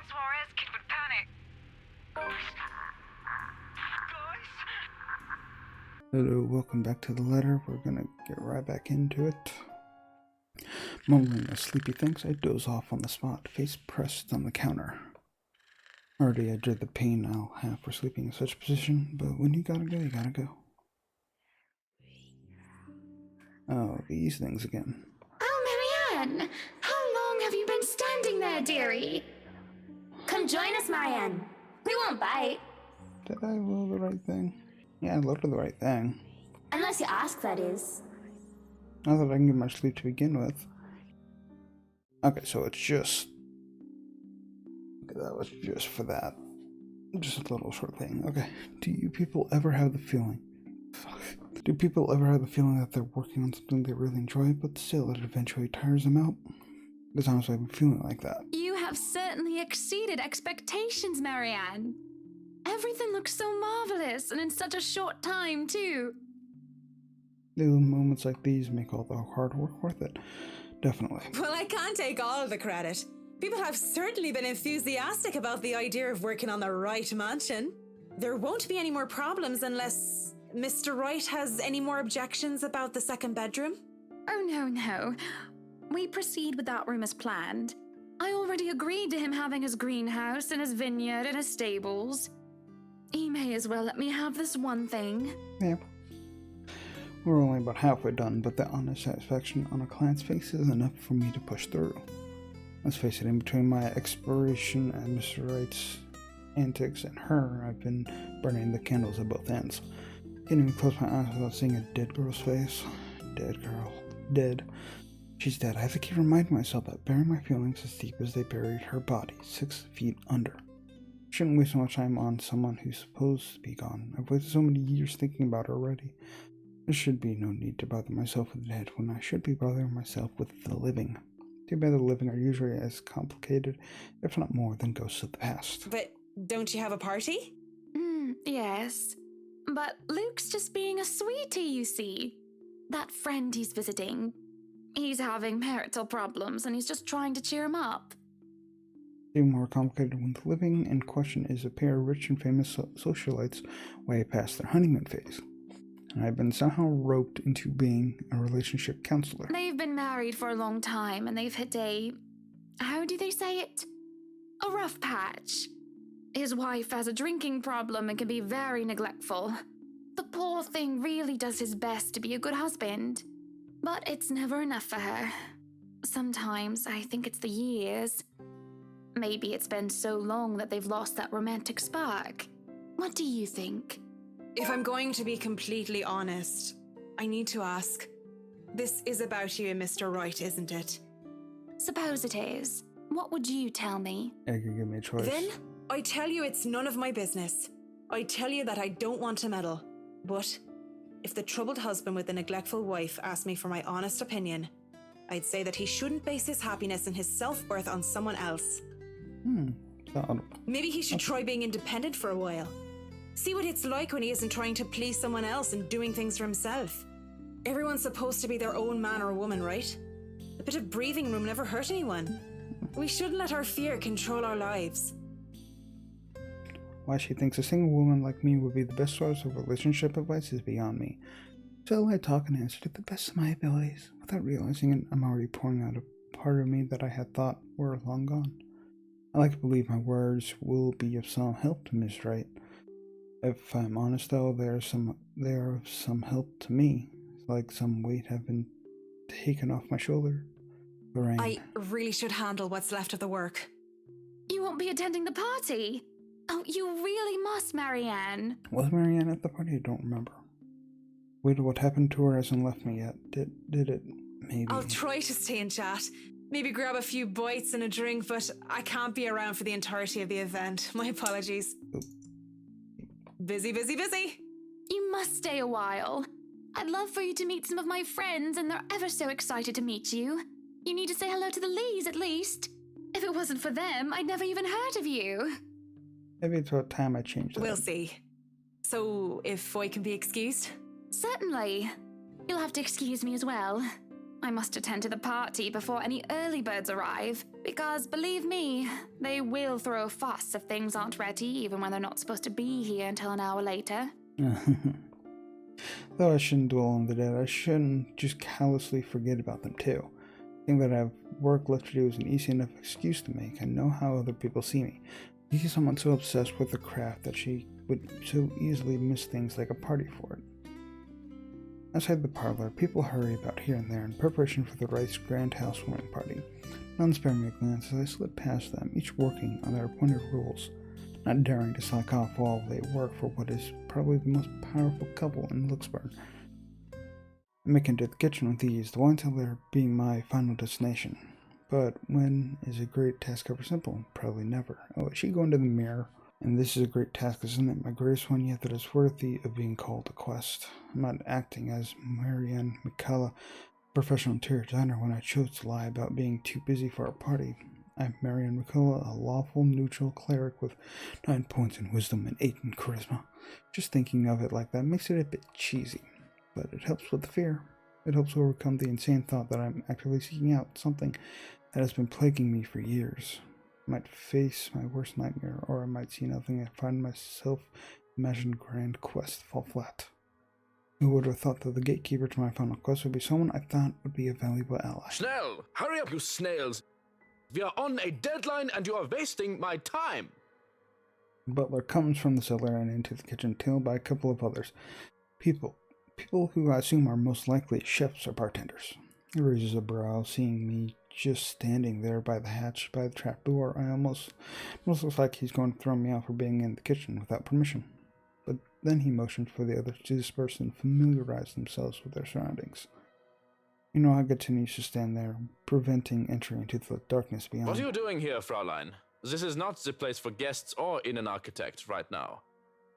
Suarez kid would panic. Guys? Hello, welcome back to the letter. We're gonna get right back into it. Mumbling a sleepy thanks, I doze off on the spot, face pressed on the counter. Already I dread the pain I'll have for sleeping in such a position, but when you gotta go, you gotta go. Oh, these things again. Oh, Marianne! How long have you been standing there, dearie? Come join us, Marianne. We won't bite. Did I will the right thing? Yeah, I looked at the right thing. Unless you ask, that is. Not that I can get much sleep to begin with. Okay, so it's just... Okay, that was just for that. Just a little short thing. Okay, do you people ever have the feeling... Fuck. Do people ever have the feeling that they're working on something they really enjoy, but still it eventually tires them out? Because honestly, I've been feeling like that. You have certainly exceeded expectations, Marianne. Everything looks so marvelous, and in such a short time, too. Little moments like these make all the hard work worth it. Definitely. Well, I can't take all of the credit. People have certainly been enthusiastic about the idea of working on the Wright mansion. There won't be any more problems unless Mr. Wright has any more objections about the second bedroom. Oh, no. We proceed with that room as planned. I already agreed to him having his greenhouse and his vineyard and his stables. He may as well let me have this one thing. Yep. We're only about halfway done, but the honest satisfaction on a client's face is enough for me to push through. Let's face it, in between my exploration and Mr. Wright's antics and her, I've been burning the candles at both ends. Can't even close my eyes without seeing a dead girl's face. Dead girl. Dead. She's dead. I have to keep reminding myself that burying my feelings as deep as they buried her body, 6 feet under. Shouldn't waste so much time on someone who's supposed to be gone. I've wasted so many years thinking about her already. There should be no need to bother myself with the dead when I should be bothering myself with the living. Too bad the living are usually as complicated, if not more, than ghosts of the past. But don't you have a party? Yes. But Luke's just being a sweetie, you see. That friend he's visiting, he's having marital problems and he's just trying to cheer him up. Even more complicated when the living in question is a pair of rich and famous socialites way past their honeymoon phase. And I've been somehow roped into being a relationship counselor. They've been married for a long time and they've hit a... how do they say it? A rough patch. His wife has a drinking problem and can be very neglectful. The poor thing really does his best to be a good husband. But it's never enough for her. Sometimes I think it's the years. Maybe it's been so long that they've lost that romantic spark. What do you think? If I'm going to be completely honest, I need to ask. This is about you and Mr. Wright, isn't it? Suppose it is. What would you tell me? You can give me a choice. Then I tell you it's none of my business. I tell you that I don't want to meddle. But if the troubled husband with the neglectful wife asked me for my honest opinion, I'd say that he shouldn't base his happiness and his self-worth on someone else. Maybe he should try being independent for a while. See what it's like when he isn't trying to please someone else and doing things for himself. Everyone's supposed to be their own man or woman, right? A bit of breathing room never hurt anyone. We shouldn't let our fear control our lives. Why she thinks a single woman like me would be the best source of relationship advice is beyond me. So I talk and answer to the best of my abilities. Without realizing it, I'm already pouring out a part of me that I had thought were long gone. I like to believe my words will be of some help to Miss Wright. If I'm honest though, they are of some help to me. It's like some weight have been taken off my shoulder. Lorraine. I really should handle what's left of the work. You won't be attending the party? Oh, you really must, Marianne. Was Marianne at the party? I don't remember. Wait, what happened to her hasn't left me yet. Did it? Maybe. I'll try to stay and chat. Maybe grab a few bites and a drink, but I can't be around for the entirety of the event. My apologies. Oop. Busy. You must stay a while. I'd love for you to meet some of my friends, and they're ever so excited to meet you. You need to say hello to the Lees, at least. If it wasn't for them, I'd never even heard of you. Maybe it's about time I changed that. We'll see. So, if I can be excused? Certainly. You'll have to excuse me as well. I must attend to the party before any early birds arrive, because believe me, they will throw a fuss if things aren't ready, even when they're not supposed to be here until an hour later. Though I shouldn't dwell on the dead, I shouldn't just callously forget about them too. Think that I have work left to do is an easy enough excuse to make. I know how other people see me. You see someone so obsessed with the craft that she would so easily miss things like a party for it. Outside the parlor, people hurry about here and there in preparation for the Wright's grand housewarming party. None spare me a glance as I slip past them, each working on their appointed rules, not daring to slack off while they work for what is probably the most powerful couple in Luxburg. I make into the kitchen with ease, the wine cellar being my final destination. But when is a great task ever simple? Probably never. Oh, is she going to the mirror? And this is a great task, isn't it? My greatest one yet that is worthy of being called a quest. I'm not acting as Marianne McCullough, professional interior designer, when I chose to lie about being too busy for our party. I'm Marianne McCullough, a lawful, neutral cleric with 9 points in wisdom and 8 in charisma. Just thinking of it like that makes it a bit cheesy, but it helps with the fear. It helps overcome the insane thought that I'm actively seeking out something that has been plaguing me for years. I might face my worst nightmare, or I might see nothing and find my self-imagined grand quest fall flat. Who would have thought that the gatekeeper to my final quest would be someone I thought would be a valuable ally? Schnell! Hurry up, you snails! We are on a deadline and you are wasting my time! The butler comes from the cellar and into the kitchen, tailed by a couple of others. People who I assume are most likely chefs or bartenders. He raises a brow, seeing me just standing there by the hatch, by the trapdoor. I almost looks like he's going to throw me out for being in the kitchen without permission. But then he motions for the others to disperse and familiarize themselves with their surroundings. You know, I continue to stand there, preventing entry into the darkness beyond. What are you doing here, Fraulein? This is not the place for guests or in an architect right now.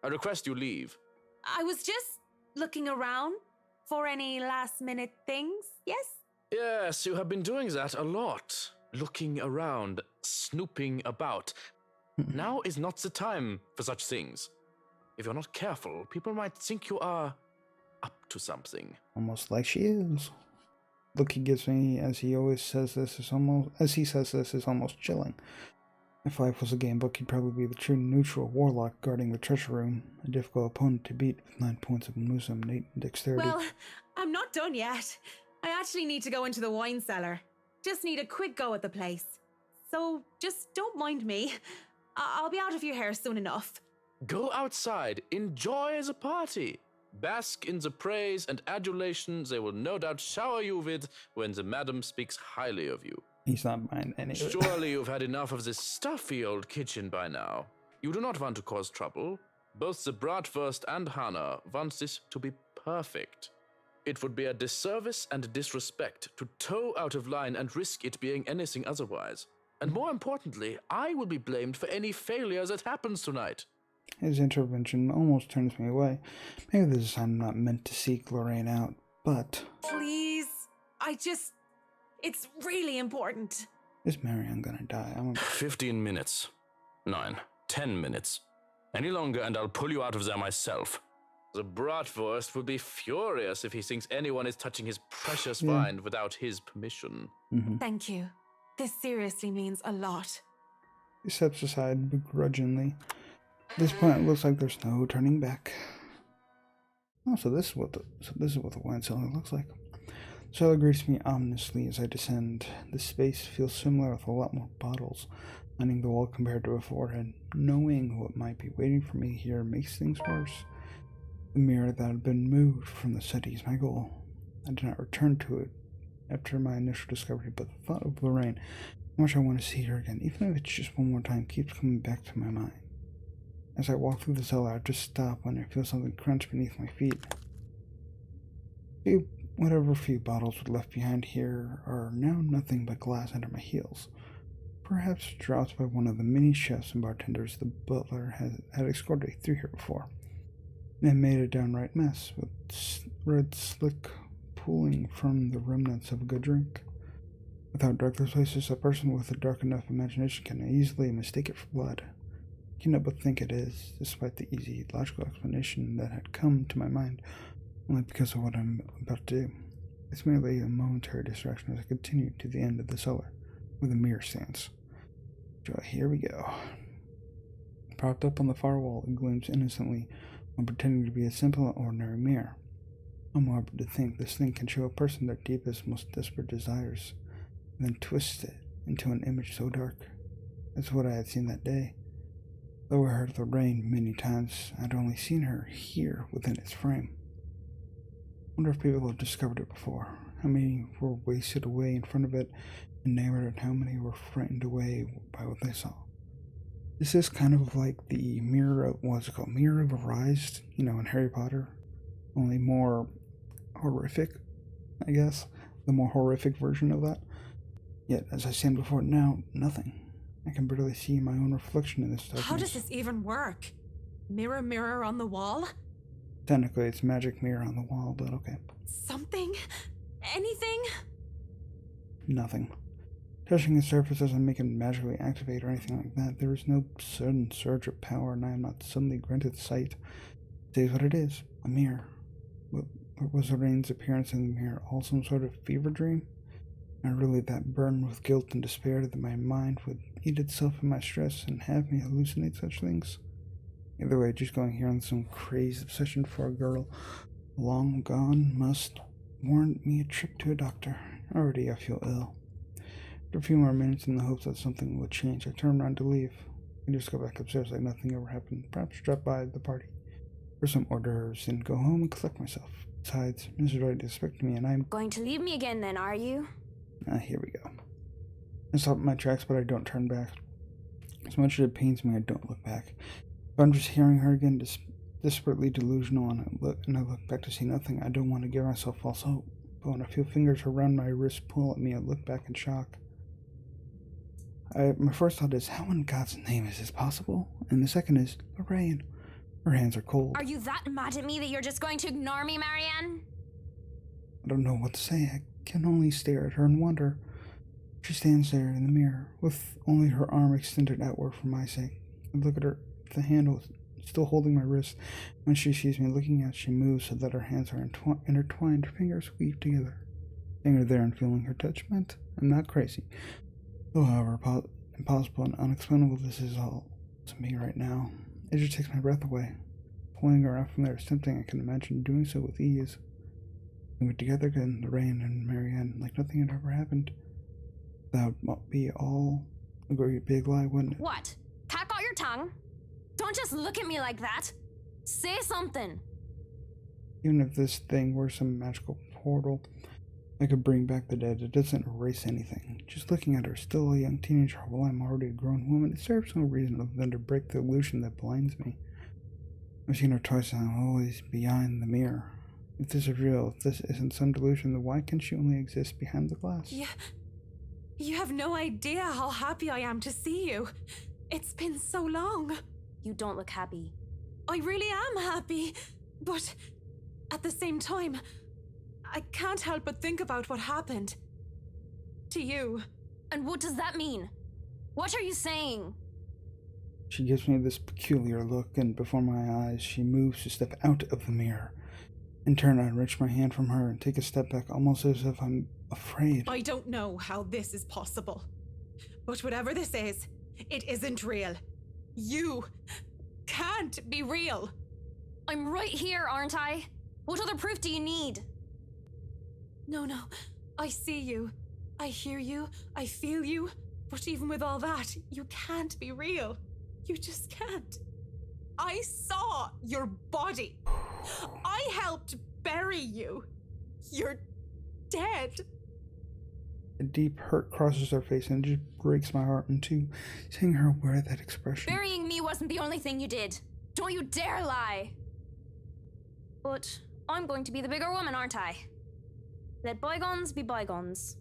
I request you leave. I was just looking around for any last-minute things, yes? Yes, you have been doing that a lot. Looking around, snooping about. Now is not the time for such things. If you're not careful, people might think you are up to something. Almost like she is. Look he gives me as he says this is almost chilling. If life was a game book, he'd probably be the true neutral warlock guarding the treasure room, a difficult opponent to beat with 9 points of wisdom, 8 in dexterity. Well, I'm not done yet. I actually need to go into the wine cellar. Just need a quick go at the place. So just don't mind me. I'll be out of your hair soon enough. Go outside, enjoy the party. Bask in the praise and adulation they will no doubt shower you with when the madam speaks highly of you. He's not buying any of it. Surely you've had enough of this stuffy old kitchen by now. You do not want to cause trouble. Both the bratwurst and Hannah want this to be perfect. It would be a disservice and a disrespect to toe out of line and risk it being anything otherwise. And more importantly, I will be blamed for any failure that happens tonight. His intervention almost turns me away. Maybe this is I'm not meant to seek Lorraine out, but... Please, it's really important. Is Marianne gonna die? 15 minutes. 9, 10 minutes. Any longer and I'll pull you out of there myself. The bratwurst will be furious if he thinks anyone is touching his precious wine without his permission. Thank you. This seriously means a lot. He steps aside begrudgingly. At this point, it looks like there's no turning back. Oh, so this is what the wine cellar looks like. The cellar greets me ominously as I descend. The space feels similar with a lot more bottles lining the wall compared to before, and knowing what might be waiting for me here makes things worse. The mirror that had been moved from the city is my goal. I did not return to it after my initial discovery, but the thought of Lorraine, how much I want to see her again, even if it's just one more time, keeps coming back to my mind. As I walk through the cellar, I just stop when I feel something crunch beneath my feet. Whatever few bottles were left behind here are now nothing but glass under my heels. Perhaps dropped by one of the many chefs and bartenders the butler had escorted through here before. It made a downright mess, with red slick pooling from the remnants of a good drink. Without darker places, a person with a dark enough imagination can easily mistake it for blood. I cannot but think it is, despite the easy, logical explanation that had come to my mind only because of what I'm about to do. It's merely a momentary distraction as I continue to the end of the cellar, where the mirror stands. So here we go. Propped up on the far wall, it gleams innocently while pretending to be a simple and ordinary mirror. I'm morbid to think this thing can show a person their deepest, most desperate desires, and then twist it into an image so dark. That's what I had seen that day. Though I heard the rain many times, I'd only seen her here within its frame. Wonder if people have discovered it before. How many were wasted away in front of it, enamored, and how many were frightened away by what they saw. This is kind of like the Mirror of, what's it called? Mirror of Erised, in Harry Potter. Only more horrific, I guess. The more horrific version of that. Yet, as I stand before it now, nothing. I can barely see my own reflection in this darkness. How does this even work? Mirror, mirror on the wall? Technically, it's magic mirror on the wall, but okay. Something? Anything? Nothing. Touching the surface doesn't make it magically activate or anything like that. There is no sudden surge of power, and I am not suddenly granted sight. It is what it is, a mirror. What was Lorraine's appearance in the mirror? All some sort of fever dream? And really that burden with guilt and despair that my mind would eat itself in my stress and have me hallucinate such things? Either way, just going here on some crazy obsession for a girl long gone must warrant me a trip to a doctor. Already I feel ill. After a few more minutes in the hopes that something would change, I turn around to leave. I just go back upstairs like nothing ever happened. Perhaps drop by the party for some hors d'oeuvres and go home and collect myself. Besides, Mrs. Wright is expecting me and I'm... Going to leave me again then, are you? Here we go. I stop in my tracks, but I don't turn back. As much as it pains me, I don't look back. If I'm just hearing her again, desperately delusional, and I look back to see nothing, I don't want to give myself false hope. But when I feel fingers around my wrist pull at me, I look back in shock. My first thought is, how in God's name is this possible? And the second is, Lorraine. Her hands are cold. Are you that mad at me that you're just going to ignore me, Marianne? I don't know what to say. I can only stare at her and wonder. She stands there in the mirror, with only her arm extended outward for my sake. I look at her, the handle still holding my wrist. When she sees me looking at, she moves so that her hands are intertwined, her fingers weave together. Seeing her there and feeling her touch meant I'm not crazy. Though, however, impossible and unexplainable this is all to me right now. It just takes my breath away. Pulling her out from there is tempting. I can imagine doing so with ease. We were together again, Lorraine and Marianne, like nothing had ever happened. That would be all a great big lie, wouldn't it? What? Tack out your tongue? Don't just look at me like that. Say something. Even if this thing were some magical portal that could bring back the dead, it doesn't erase anything. Just looking at her, still a young teenager while I'm already a grown woman, it serves no reason other than to break the illusion that blinds me. I've seen her twice and I'm always behind the mirror. If this is real, if this isn't some delusion, then why can she only exist behind the glass? Yeah. You have no idea how happy I am to see you. It's been so long. You don't look happy. I really am happy, but at the same time, I can't help but think about what happened to you. And what does that mean? What are you saying? She gives me this peculiar look, and before my eyes, she moves to step out of the mirror. In turn, I wrench my hand from her and take a step back, almost as if I'm afraid. I don't know how this is possible, but whatever this is, it isn't real. You can't be real. I'm right here, aren't I? What other proof do you need? No, I see you. I hear you. I feel you. But even with all that, you can't be real. You just can't. I saw your body. I helped bury you. You're dead. A deep hurt crosses her face and it just breaks my heart in two, seeing her wear that expression. Burying me wasn't the only thing you did. Don't you dare lie. But I'm going to be the bigger woman, aren't I? Let bygones be bygones.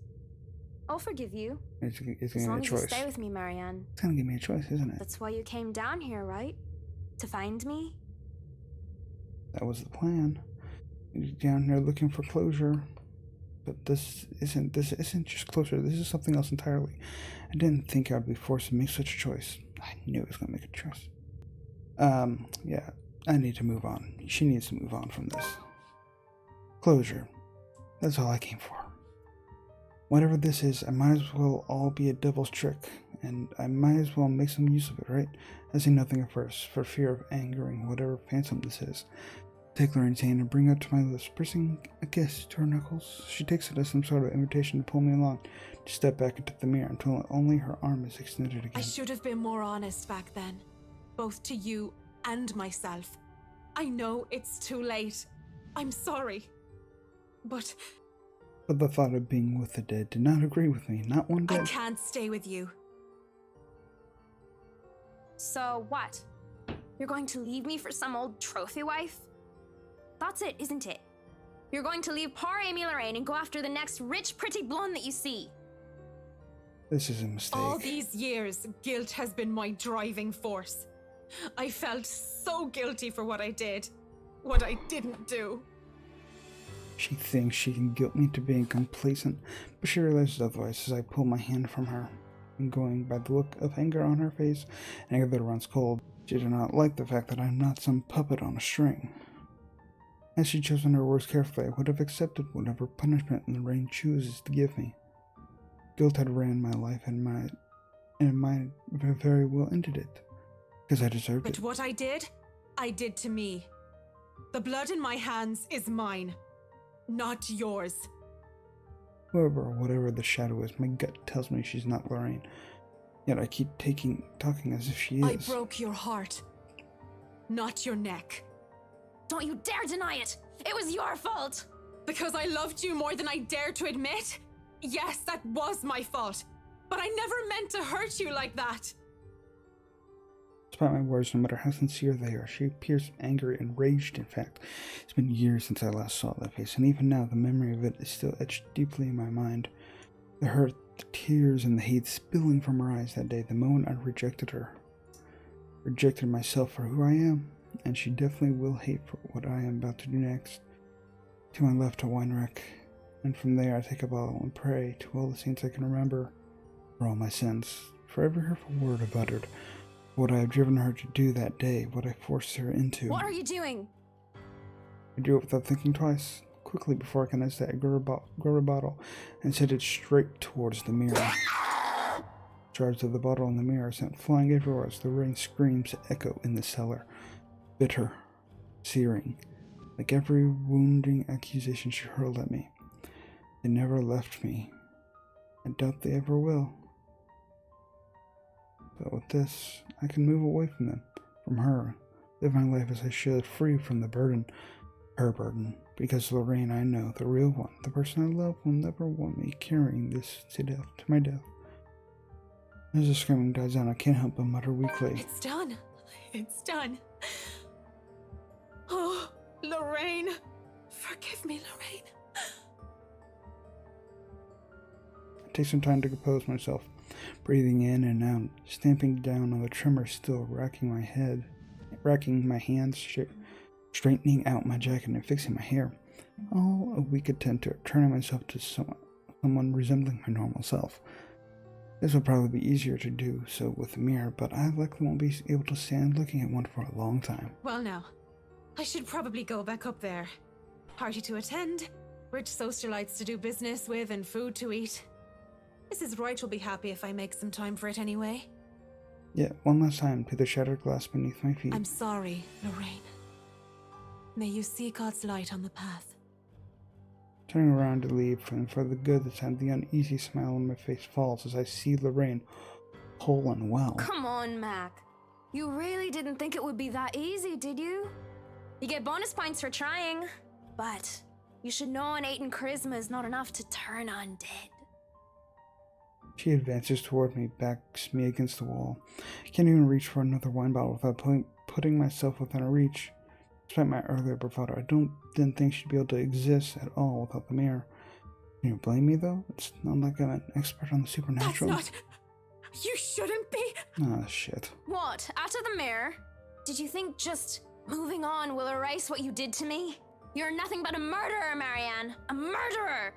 I'll forgive you. It's gonna As give me long a as choice. you stay with me, Marianne. It's gonna give me a choice, isn't it? That's why you came down here, right? To find me? That was the plan. You're down here looking for closure. But this isn't just closure. This is something else entirely. I didn't think I'd be forced to make such a choice. I knew I was gonna make a choice. Yeah, I need to move on. She needs to move on from this. Closure. That's all I came for. Whatever this is, I might as well all be a devil's trick, and I might as well make some use of it, right? I say nothing at first, for fear of angering whatever phantom this is. Take Lorraine's hand and bring it to my lips, pressing a kiss to her knuckles. She takes it as some sort of invitation to pull me along, to step back into the mirror until only her arm is extended again. I should have been more honest back then, both to you and myself. I know it's too late. I'm sorry. But the thought of being with the dead did not agree with me, not one I bit. can't stay with you. So what? You're going to leave me for some old trophy wife? That's it, isn't it? You're going to leave poor Amy Lorraine and go after the next rich, pretty blonde that you see. This is a mistake. All these years, guilt has been my driving force. I felt so guilty for what I did, what I didn't do. She thinks she can guilt me to being complacent, but she realizes otherwise as I pull my hand from her. And going by the look of anger on her face, anger that runs cold, she did not like the fact that I'm not some puppet on a string. Had she chosen her words carefully, I would have accepted whatever punishment Lorraine chooses to give me. Guilt had ran my life and might very well ended it, because I deserved it. But what I did to me. The blood in my hands is mine, not yours. However, whatever the shadow is, my gut tells me she's not Lorraine. Yet I keep talking as if she is. I broke your heart, not your neck. Don't you dare deny it! It was your fault! Because I loved you more than I dared to admit? Yes, that was my fault. But I never meant to hurt you like that. Despite my words, no matter how sincere they are, she appears angry and enraged. In fact, it's been years since I last saw that face, and even now the memory of it is still etched deeply in my mind. The hurt, the tears, and the hate spilling from her eyes that day, the moment I rejected her. Rejected myself for who I am, and she definitely will hate for what I am about to do next. To my left, a wine rack, and from there I take a bottle and pray to all the saints I can remember, for all my sins, for every hurtful word I've uttered, what I have driven her to do that day, what I forced her into. What are you doing? I do it without thinking twice. Quickly, before I can hesitate, I grab a bottle and set it straight towards the mirror. Shards of the bottle in the mirror are sent flying everywhere as the rain screams echo in the cellar. Bitter, searing, like every wounding accusation she hurled at me. They never left me. I doubt they ever will. But with this, I can move away from them, from her, live my life as I should, free from the burden, her burden. Because Lorraine, I know, the real one, the person I love, will never want me carrying this to my death. As the screaming dies down, I can't help but mutter weakly. It's done. It's done. Oh, Lorraine. Forgive me, Lorraine. I take some time to compose myself, breathing in and out, stamping down on the tremor still racking my hands, straightening out my jacket and fixing my hair. All a weak attempt at turning myself to someone resembling my normal self. This will probably be easier to do so with a mirror, but I likely won't be able to stand looking at one for a long time. Well now, I should probably go back up there. Party to attend, rich socialites to do business with, and food to eat. Mrs. Wright will be happy if I make some time for it anyway. Yet, one last time to the shattered glass beneath my feet. I'm sorry, Lorraine. May you see God's light on the path. Turning around to leave, and for the good this time, the uneasy smile on my face falls as I see Lorraine whole and well. Come on, Mac. You really didn't think it would be that easy, did you? You get bonus points for trying, but you should know an 8 in charisma is not enough to turn undead. She advances toward me, backs me against the wall. I can't even reach for another wine bottle without putting myself within her reach. Despite my earlier bravado, I didn't think she'd be able to exist at all without the mirror. Can you blame me, though? It's not like I'm an expert on the supernatural. That's not... You shouldn't be... Ah, shit. What? After the mirror? Did you think just moving on will erase what you did to me? You're nothing but a murderer, Marianne. A murderer!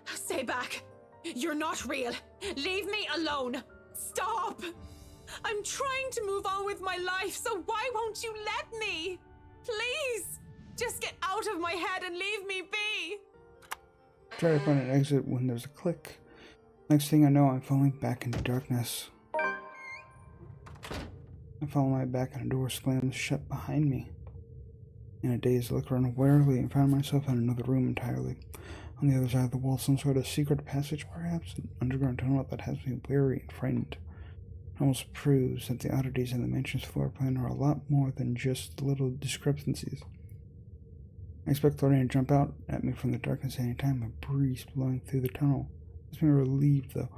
Stay back. You're not real. Leave me alone. Stop. I'm trying to move on with my life, so why won't you let me? Please, just get out of my head and leave me be. Try to find an exit when there's a click. Next thing I know, I'm falling back into darkness. I follow my back and a door slams shut behind me. In a daze, I looked around warily and found myself in another room entirely. On the other side of the wall, some sort of secret passage, perhaps, an underground tunnel that has me weary and frightened. It almost proves that the oddities in the mansion's floor plan are a lot more than just little discrepancies. I expect Lorraine to jump out at me from the darkness any time, a breeze blowing through the tunnel. Makes me relieved, though,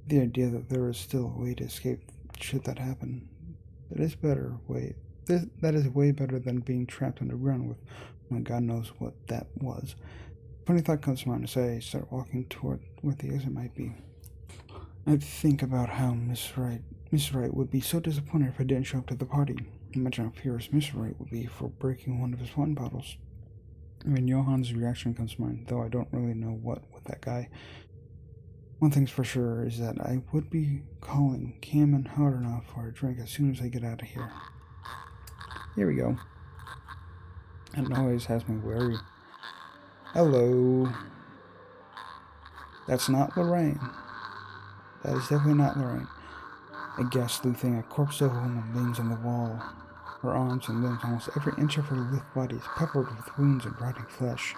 the idea that there is still a way to escape should that happen. That is way better than being trapped underground with, well, God knows what that was. Funny thought comes to mind as I start walking toward where the exit might be. I think about how Miss Wright would be so disappointed if I didn't show up to the party. Imagine how furious Miss Wright would be for breaking one of his wine bottles. I mean, Johan's reaction comes to mind, though I don't really know what with that guy. One thing's for sure is that I would be calling Cam and Hardenov for a drink as soon as I get out of here. Here we go. That noise has me wary. Hello. That's not Lorraine. That is definitely not Lorraine. A ghastly thing, a corpse of a woman leans on the wall. Her arms and limbs, almost every inch of her lithe body, is peppered with wounds and rotting flesh.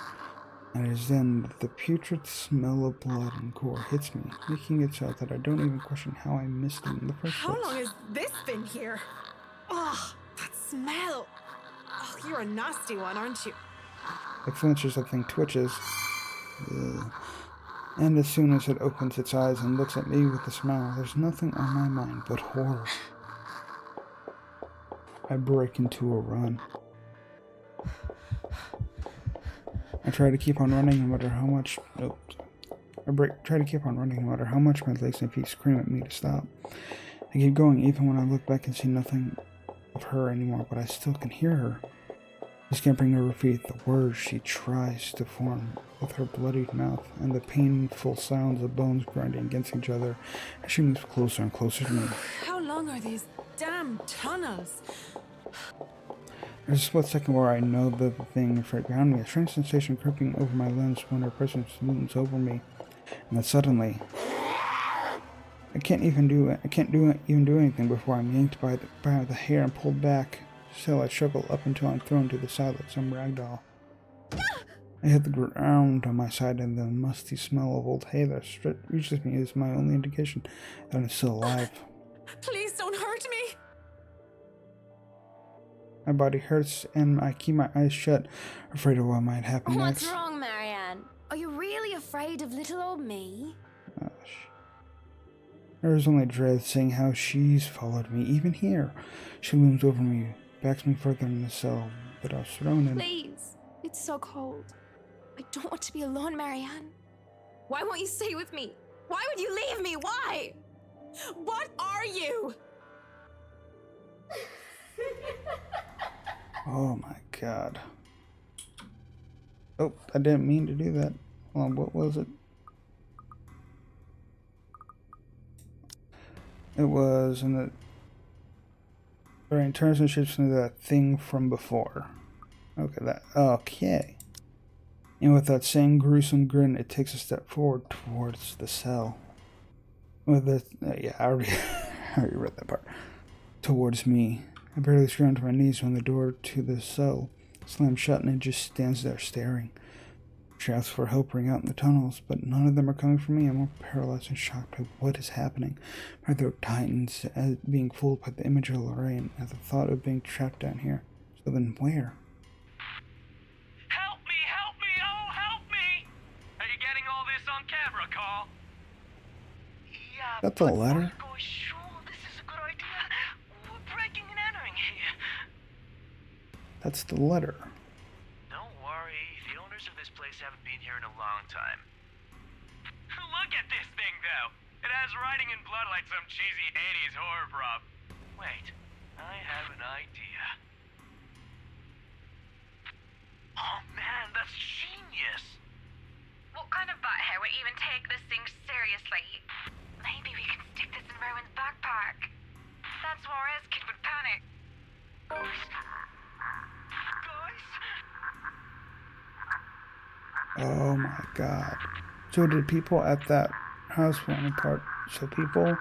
And it is then that the putrid smell of blood and gore hits me, making it so that I don't even question how I missed it in the first place. How long has this been here? Oh, that smell. Oh, you're a nasty one, aren't you? It flinches, the thing twitches. Ugh. And as soon as it opens its eyes and looks at me with a smile, there's nothing on my mind but horror. I break into a run. I try to keep on running no matter how much... try to keep on running no matter how much my legs and feet scream at me to stop. I keep going even when I look back and see nothing of her anymore, but I still can hear her. She's scampering to her feet, the words she tries to form with her bloodied mouth, and the painful sounds of bones grinding against each other as she moves closer and closer to me. How long are these damn tunnels? There's a split second where I know that the thing is right behind me, a strange sensation creeping over my limbs when her presence looms over me, and then suddenly, I can't even do anything before I'm yanked by the hair and pulled back. Still, I struggle up until I'm thrown to the side like some ragdoll. I hit the ground on my side, and the musty smell of old hay that reaches me is my only indication that I'm still alive. Please don't hurt me. My body hurts, and I keep my eyes shut, afraid of what might happen next. What's wrong, Marianne? Are you really afraid of little old me? Gosh. There's only dread seeing how she's followed me, even here. She looms over me, backs me further in the cell that I was thrown in. Please. It's so cold. I don't want to be alone, Marianne. Why won't you stay with me? Why would you leave me? Why? What are you? Oh my god. Oh, I didn't mean to do that. Hold on, what was it? It was in the... Lorraine turns and shifts into that thing from before. Okay. And with that same gruesome grin, it takes a step forward towards the cell. With the... I already read that part. Towards me. I barely scrambled to my knees when the door to the cell slammed shut, and it just stands there staring. Shouts for help ring out in the tunnels, but none of them are coming from me. I'm more paralyzed and shocked by what is happening. My throat tightens as being fooled by the image of Lorraine at the thought of being trapped down here. So then where? Help me, oh, help me! Are you getting all this on camera, Carl? Yeah, That's a letter? Marco is sure this is a good idea. We're breaking and entering here. That's the letter. Don't worry, the owners of this place haven't been here in a long time. Look at this thing, though. It has writing in blood like some cheesy 80s horror prop. Wait, I have an idea. Oh man, that's genius! What kind of butthead would even take this thing seriously? Maybe we can stick this in Rowan's backpack. That's Juarez kid would panic. Guys? Oh my god. So did people at that house want a part? So people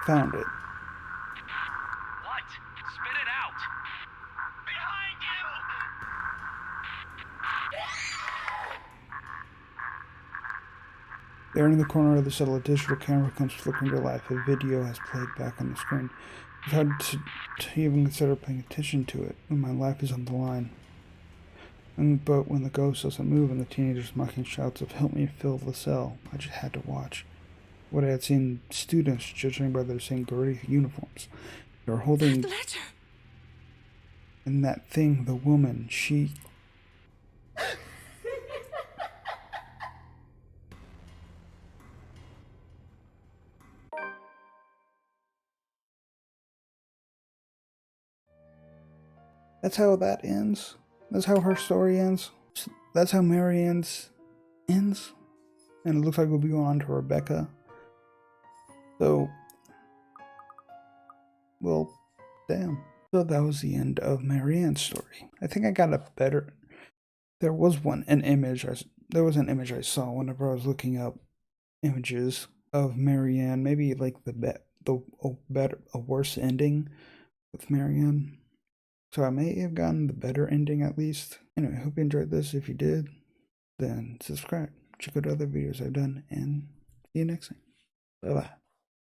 found it. What? Spit it out! Behind you! There in the corner of the cell, a digital camera comes flickering to life. A video has played back on the screen. I've had to even consider paying attention to it when my life is on the line. But when the ghost doesn't move and the teenager's mocking shouts of "Help me fill the cell," I just had to watch. What I had seen students, judging by their same gray uniforms, they were holding. Letter. And that thing, the woman, she. That's how that ends. That's how her story ends. That's how Marianne's ends. And it looks like we'll be going on to Rebecca. So, well, damn. So that was the end of Marianne's story. I think I got a better. There was an image I saw whenever I was looking up images of Marianne. Maybe like a worse ending with Marianne. So I may have gotten the better ending at least. Anyway, I hope you enjoyed this. If you did, then subscribe. Check out other videos I've done, and see you next time. Bye bye.